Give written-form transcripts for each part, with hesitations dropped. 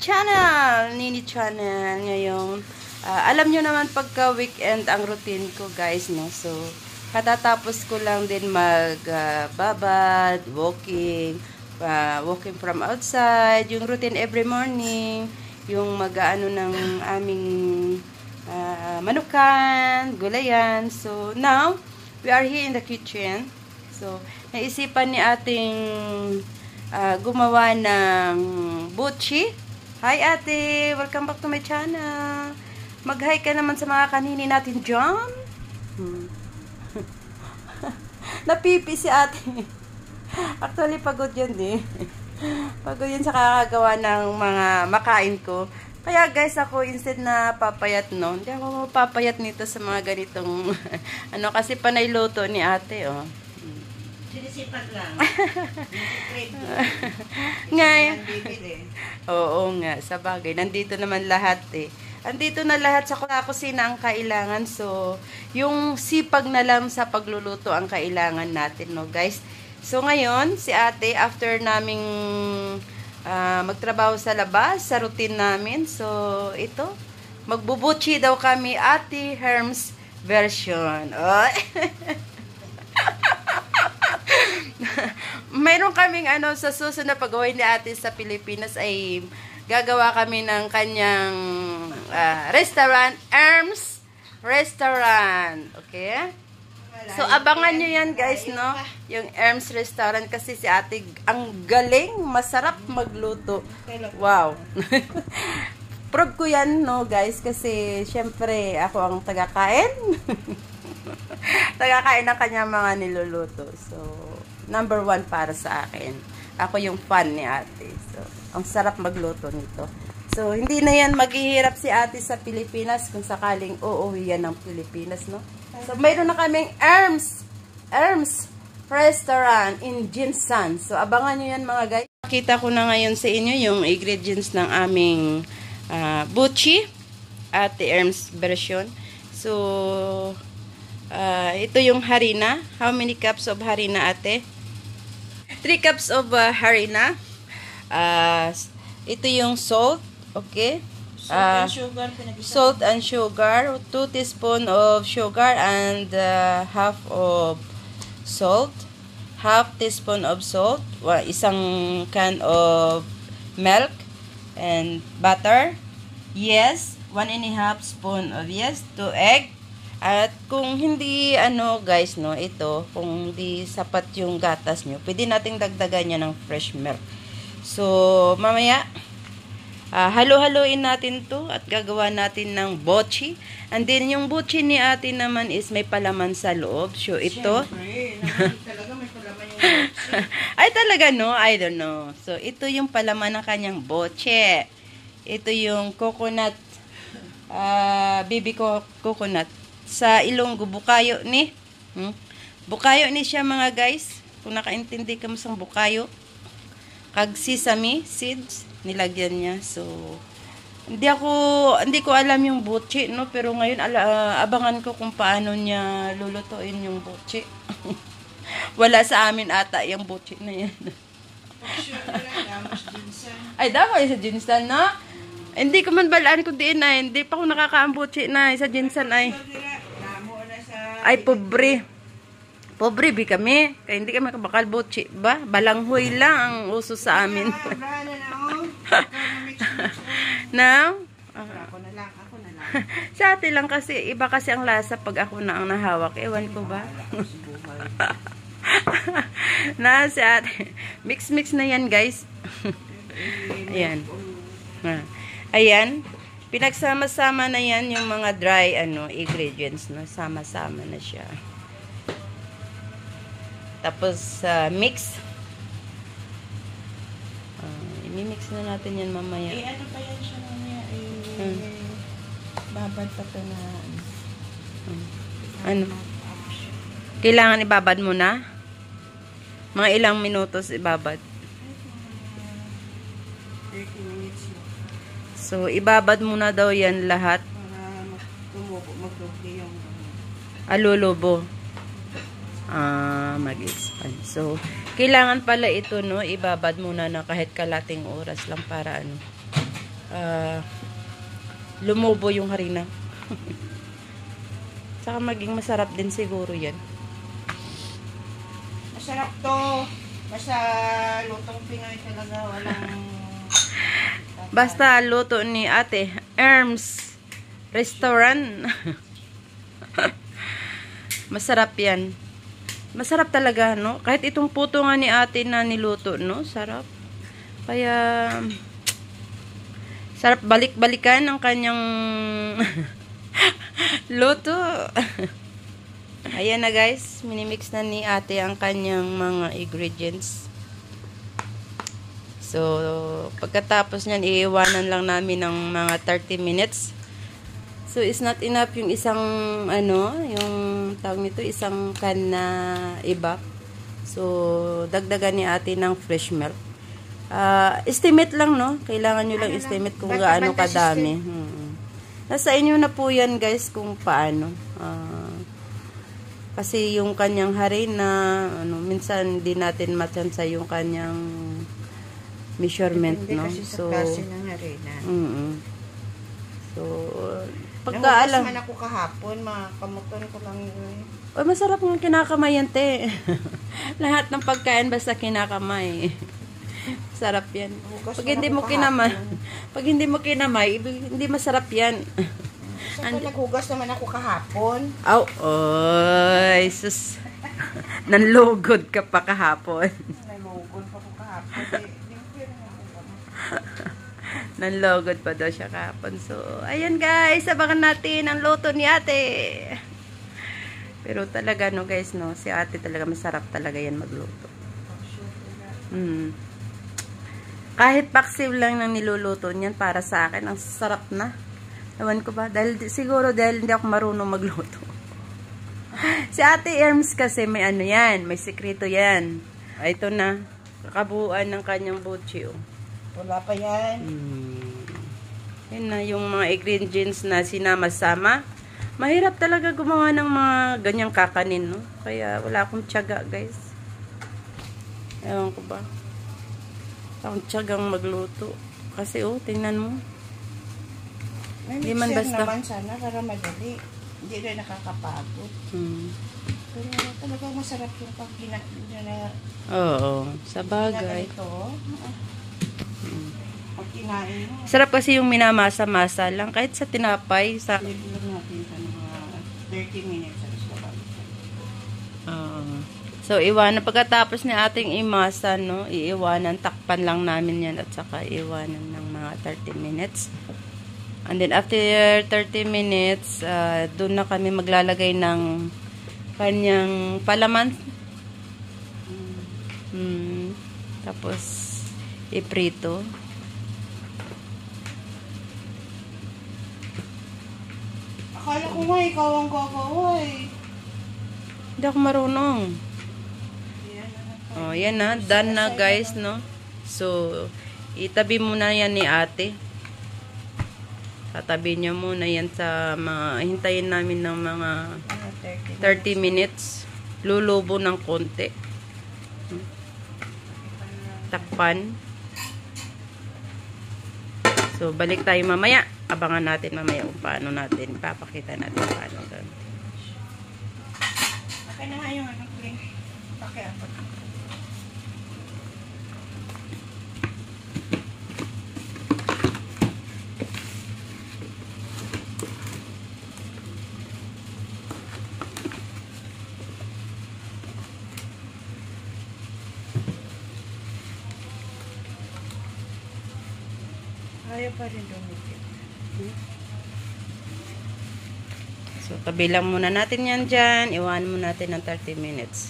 channel! Nini channel ngayon. Alam nyo naman pagka weekend ang routine ko guys, no? So, katatapos ko lang din babad, walking from outside, yung routine every morning, yung mag-ano ng aming manukan, gulayan. So, now, we are here in the kitchen. So, naisipan ni ating gumawa ng butchi. Hi ate! Welcome back to my channel. Mag-hi ka naman sa mga kanini natin dyan. Napipi si ate. Actually, pagod yun eh. Pagod yun sa kakagawa ng mga makain ko. Kaya guys, ako instead na papayat no, hindi ako mapapayat nito sa mga ganitong ano, kasi panay luto ni ate, oh. Sinisipat lang. Ngayon. Oo nga, sa bagay. Nandito naman lahat eh. Andito na lahat sa kusina ang kailangan. So, yung sipag na lang sa pagluluto ang kailangan natin, no guys. So, ngayon, si ate, after naming magtrabaho sa labas, sa routine namin. So, ito, magbubuchi daw kami, Ate Herms version. Oh. Mayroon kaming ano, sa susunod na pag-uwi ni ate sa Pilipinas ay gagawa kami ng kanyang restaurant, Herms Restaurant. Okay? So, abangan nyo yan guys, no? Yung Herms Restaurant kasi si ate, ang galing, masarap magluto. Wow. Prove ko yan, no guys, kasi syempre, ako ang taga-kain. Taga-kain ng kanyang mga niluluto. So, number 1 para sa akin. Ako yung fan ni ate. So, ang sarap magluto nito. So, hindi na yan maghihirap si ate sa Pilipinas kung sakaling uuwi yan ng Pilipinas, no? So, mayroon na kaming Herms Restaurant in Jinsan. So, abangan nyo yan mga guys. Pakita ko na ngayon sa inyo yung ingredients ng aming butchi at the Herms version. So, ito yung harina. How many cups of harina ate? 3 cups of harina. Ito yung salt. Okay. Salt and sugar. 2 teaspoons of sugar and half of salt. Half teaspoon of salt. Isang can of milk and butter. Yes. 1.5 spoon of 2 egg. At kung hindi, ano guys, no, ito, kung hindi sapat yung gatas nyo, pwede nating dagdagan niya ng fresh milk. So, mamaya, halo-haloin natin to at gagawa natin ng butchi. And then, yung butchi ni ate naman is may palaman sa loob. So, ito. Talaga may palaman yung butchi. Ay, talaga, no? I don't know. So, ito yung palaman ng kanyang butchi. Ito yung coconut, baby coconut. Sa Ilonggo, bukayo ni. Bukayo ni siya mga guys. Kung nakaintindi ka mo sa bukayo. Kag sesame seeds nilagyan niya. So hindi ko alam yung butchi, no, pero ngayon abangan ko kung paano niya lulutuin yung butchi. Wala sa amin ata yung butchi na yan. Ay, dapat sa Jinsan na. Hindi ko man balaan kung diin ay. Hindi pa ako nakakaambutsi na sa Jinsan ay. Ay, pobre. Pobre bi kami. Kaya hindi kami bakal butsi ba? Balanghoy lang ang uso sa amin. Now? Ako na lang. Sa atin lang kasi. Iba kasi ang lasa pag ako na ang nahawak. Ewan ko ba? Na si ate. Mix na yan guys. Ayan. Ayan, pinagsama-sama na yan yung mga dry ingredients, no? Sama-sama na siya. Tapos mix. I-mix na natin yan mamaya. Ano pa yan siya mamaya? Babad pa ito na. Ano? Kailangan ibabad mo na? Mga ilang minutos ibabad? 30 minutes. So, ibabad mo na daw yan lahat. Para magtubi yung Alulubo. Mag-expand. So, kailangan pala ito, no, ibabad muna na kahit kalating oras lang para lumobo yung harina. Saka maging masarap din siguro yan. Masarap to. Basta lutong Pinoy talaga. Walang... Basta luto ni Ate Erms Restaurant. Masarap yan. Masarap talaga, no? Kahit itong puto nga ni ate na niluto, no? Sarap. Kaya, sarap balik-balikan ang kanyang luto. Ayan na guys, minimix na ni ate ang kanyang mga ingredients. So, pagkatapos niyan, iiwanan lang namin ng mga 30 minutes. So, it's not enough yung isang, yung tawag nito, isang can na ibak. So, dagdagan ni ate ng fresh milk. Estimate lang, no? Kailangan nyo lang estimate kung gaano kadami. Nasa inyo na po yan, guys, kung paano. Kasi yung kanyang harina, minsan di natin matsansa yung kanyang measurement, no? Kasi sa klase ng harina. So, pagkaalam man ako kahapon, makamuton ko lang yun. Oy, masarap ng kinakamayan, te. Lahat ng pagkain basta kinakamay. Sarap yan. Pag hindi mo kinamay, hindi masarap yan. Saka naghugas naman ako kahapon. Oy, sus. Nanlugod ka pa kahapon. Nanlugod pa ako kahapon. Nanlogod pa daw siya kahapon. So, ayan guys, abangan natin ang luto ni ate. Pero talaga, no guys, no, si ate talaga masarap talaga yan magluto. Kahit paksiw lang nang niluluto niyan, para sa akin, ang sarap na. Ewan ko ba? Siguro dahil hindi ako marunong magluto. Si ate Erms kasi may yan, may sekreto yan. Ito na, kakabuuan ng kanyang butchi, oh. Wala pa yan. Yan na yung mga ingredients na sinama-sama. Mahirap talaga gumawa ng mga ganyang kakanin, no? Kaya wala akong tiyaga, guys. Ewan ko ba? Akong tiyagang magluto. Kasi, tingnan mo. May mixer naman sana para madali. Hindi rin nakakapagod. Pero talagang masarap yung pag Oo, sa bagay. Kinain mo. Sarap kasi yung minamasa-masa lang. Kahit sa tinapay, sa... Level natin sa mga 30 minutes. So, iwanan. Pagkatapos ni ating imasa, no, iiwanan. Takpan lang namin yan at saka iwanan ng mga 30 minutes. And then, after 30 minutes, doon na kami maglalagay ng kanyang palaman. Tapos, iprito. Akala ko nga ikaw ang gagawa eh. Hindi ako marunong. Yan na. Done na guys, no? So, itabi muna yan ni ate. Tatabi niya muna yan sa mga, hintayin namin ng mga 30 minutes. Lulubo ng konti. Takpan. So, balik tayo mamaya. Abangan natin mamaya kung paano natin. Papakita natin paano doon. Okay na nga yung ano ko eh. Pakiapat. Ayaw pa rin dumikit. So, tabi lang muna natin yan dyan. Iwan muna natin ng 30 minutes.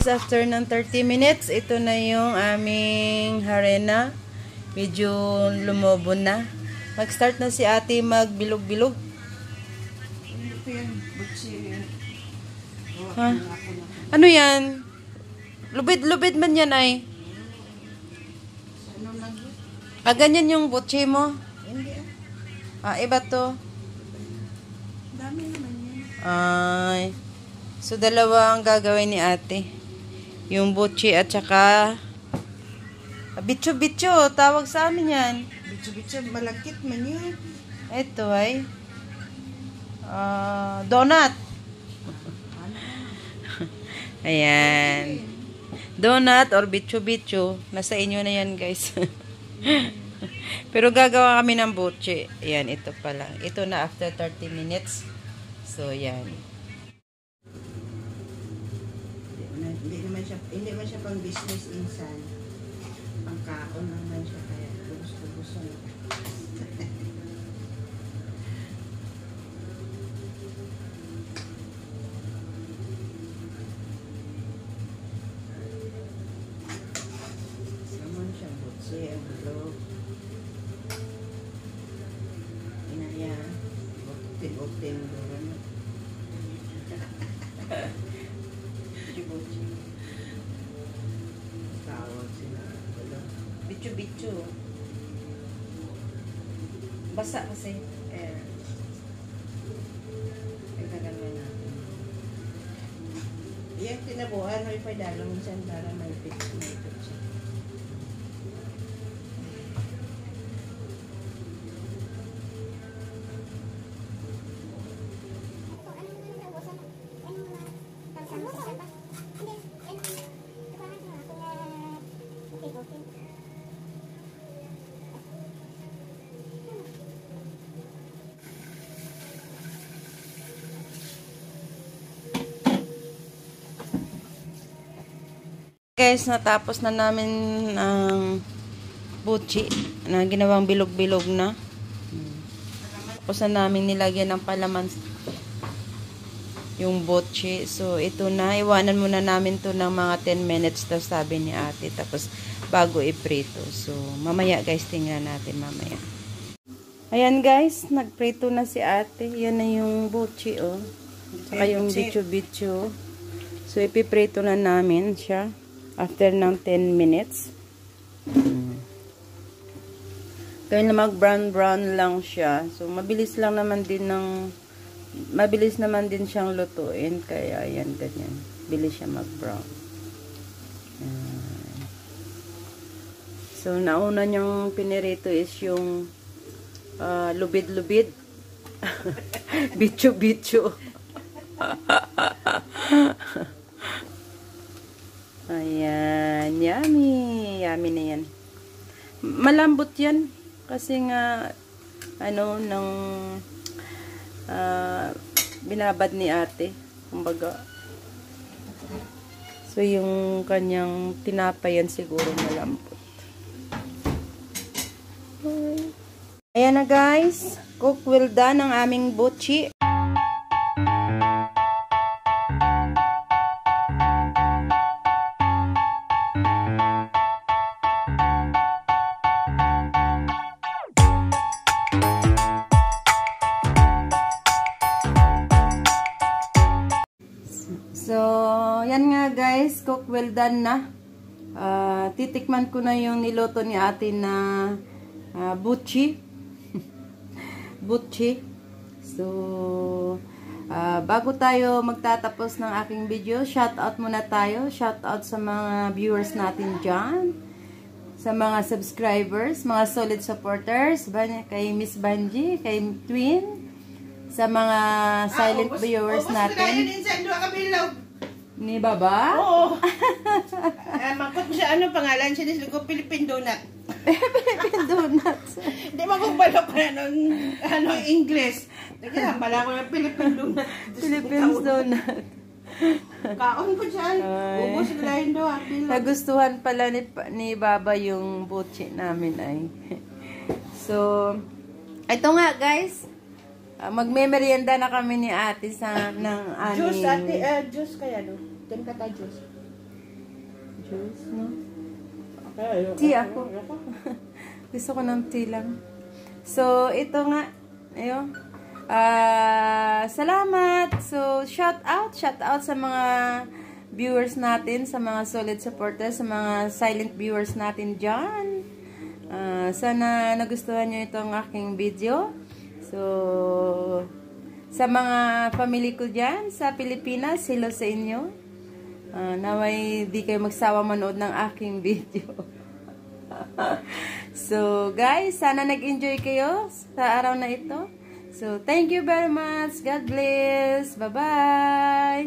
After ng 30 minutes, ito na yung aming harina. Medyo lumobo na. Mag-start na si ate magbilog-bilog. Ha? Ano yan? Lubid-lubid man yan ay. Ganyan yung butchi mo? Hindi Iba to. Dami naman yan. So, dalawa ang gagawin ni ate. Yung butchi at saka Bitcho-bitcho, tawag sa amin yan. Bitso-bitso, malagkit man yun. Ito ay donut. Ayan. Donut or bitcho-bitcho. Nasa inyo na yan, guys. Pero gagawa kami ng butche. Ayan, ito pa lang. Ito na after 30 minutes. So, yan. Hindi man siya pang business insan. Pangkaon naman siya, kaya gusto na. Saman siya, butsi, ang bulog. Inaya, uktin-uktin doon. Butsi. Tawag sila. Bitcho-bitcho. Basa kasi. Gagawin natin. Iyang tinabuhan, may padalo minsan para may pits siya. Guys, natapos na namin ang butchi na ginawang bilog-bilog na. Tapos na namin nilagyan ng palaman yung butchi. So, ito na. Iwanan muna namin to ng mga 10 minutes to, sabi ni ate. Tapos, bago iprito. So, mamaya guys, tingnan natin mamaya. Ayan guys, nagprito na si ate. Yan na yung butchi, oh. Saka yung bitcho-bitcho. So, ipiprito na namin siya. After ng 10 minutes. Kaya na mag-brown-brown lang siya. So, mabilis naman din siyang lutuin. Kaya, ayan, ganyan. Bilis siya mag-brown. So, nauna niyang pinirito is yung lubid-lubid. Bitcho-bitcho. Ayan, yummy. Yummy na yan. Malambot yan. Kasi nga, binabad ni ate. Kumbaga. So, yung kanyang tinapay yan siguro malambot. Ayan na guys. Cook well done ang aming butchi. So, yan nga guys, cook well done na. Titikman ko na yung niluto ni ate na butchi. Butchi. So, bago tayo magtatapos ng aking video, shout out muna tayo. Shout out sa mga viewers natin dyan. Sa mga subscribers, mga solid supporters. Kay Miss Banji, kay Twin. Sa mga silent viewers natin. Ni Baba? Oo. Mangkot mo siya, pangalan siya ni Philippine Donut. Philippine Donuts. Hindi magbalo ko na nung English. Kaya pala ko ng Philippine Donut. Philippines Donut. Kaon ko siya. Ubus ko dahil doon. Nagustuhan pala ni Baba yung butchi namin ay. So, ito nga guys. Magme-merienda na kami ni ate ng juice, ate. Juice kaya do. Ten ka ta juice. Juice, no? Okay, tea ako. Gusto ko ng tea lang. So, ito nga. Ayun. Salamat. So, shout out sa mga viewers natin, sa mga solid supporters, sa mga silent viewers natin dyan. Sana nagustuhan nyo itong aking video. So, sa mga family ko dyan, sa Pilipinas, hello sa inyo. Naway di kayo magsawa manood ng aking video. So, guys, sana nag-enjoy kayo sa araw na ito. So, thank you very much. God bless. Bye-bye.